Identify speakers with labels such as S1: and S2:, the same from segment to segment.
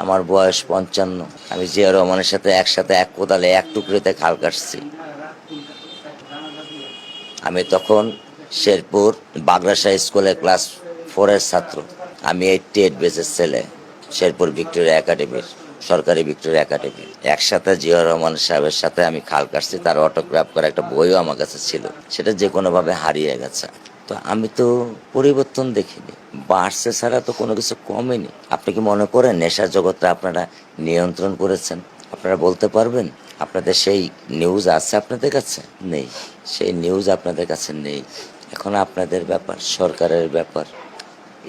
S1: আমার বয়স 55। আমি জিয়া রহমানের সাথে একসাথে এক কোদালে এক টুকরিতে খাল কাটছি। আমি তখন শেরপুর বাগড়াশাহ স্কুলে ক্লাস 4-এর ছাত্র। আমি 88 ব্যাচের ছেলে, শেরপুর ভিক্টোরিয়া একাডেমির, সরকারি ভিক্টোরিয়া একাডেমি। একসাথে জিয়া রহমান সাহেবের সাথে আমি খাল কাটছি। তার অটোগ্রাফ করা একটা বইও আমার কাছে ছিল, সেটা যে কোনোভাবে হারিয়ে গেছে। তো আমি তো পরিবর্তন দেখিনি, বাড়ছে ছাড়া তো কোনো কিছু কমেনি। আপনি কি মনে করেন নেশার জগৎটা আপনারা নিয়ন্ত্রণ করেছেন? আপনারা বলতে পারবেন? আপনাদের সেই নিউজ আছে আপনাদের কাছে? নেই, সেই নিউজ আপনাদের কাছে নেই। এখন আপনাদের ব্যাপার, সরকারের ব্যাপার।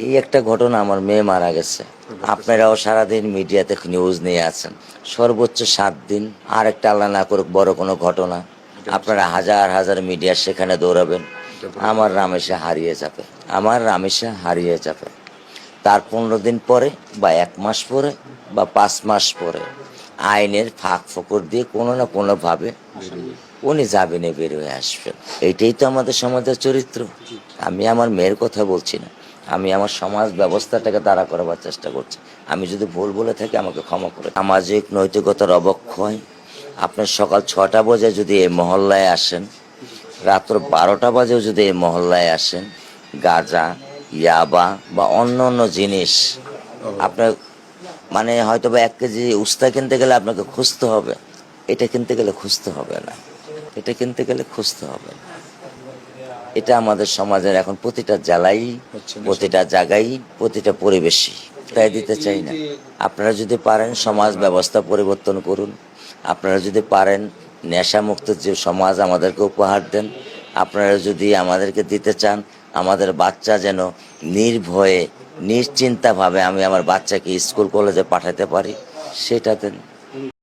S1: এই একটা ঘটনা, আমার মেয়ে মারা গেছে, আপনারাও সারাদিন মিডিয়াতে নিউজ নিয়ে আছেন। সর্বোচ্চ 7 দিন, আর একটা আল্লাহ না করুক বড় কোনো ঘটনা, আপনারা হাজার হাজার মিডিয়া সেখানে দৌড়াবেন, আমার রামেশা হারিয়ে যাবে, আমার রামেশা হারিয়ে যাবে। তার 15 দিন পরে বা 1 মাস পরে বা 5 মাস পরে আইনের ফাঁক ফোকর দিয়ে কোনো না কোনোভাবে উনি জামিনে বের হয়ে আসবেন। এইটাই তো আমাদের সমাজের চরিত্র। আমি আমার মেয়ের কথা বলছি না, আমি আমার সমাজ ব্যবস্থাটাকে দাঁড়া করাবার চেষ্টা করছি। আমি যদি ভুল বলে থাকি আমাকে ক্ষমা করে। সামাজিক নৈতিকতার অবক্ষয়। আপনার সকাল 6টা বাজে যদি এই মহল্লায় আসেন, রাত্র 12টা বাজেও যদি এই মহল্লায় আসেন, গাঁজা, ইয়াবা বা অন্য অন্য জিনিস আপনার মানে হয়তো বা 1 কেজি উস্তা কিনতে গেলে আপনাকে খুঁজতে হবে, এটা কিনতে গেলে খুঁজতে হবে না, এটা কিনতে গেলে খুঁজতে হবে না। এটা আমাদের সমাজের এখন প্রতিটা জেলাই, প্রতিটা জায়গায়, প্রতিটা পরিবেশই। তাই দিতে চাই না। আপনারা যদি পারেন সমাজ ব্যবস্থা পরিবর্তন করুন, আপনারা যদি পারেন নেশামুক্ত যে সমাজ আমাদেরকে উপহার দেন, আপনারা যদি আমাদেরকে দিতে চান আমাদের বাচ্চা যেন নির্ভয়ে নিশ্চিন্তাভাবে আমি আমার বাচ্চাকে স্কুল কলেজে পাঠাতে পারি, সেটা দেন।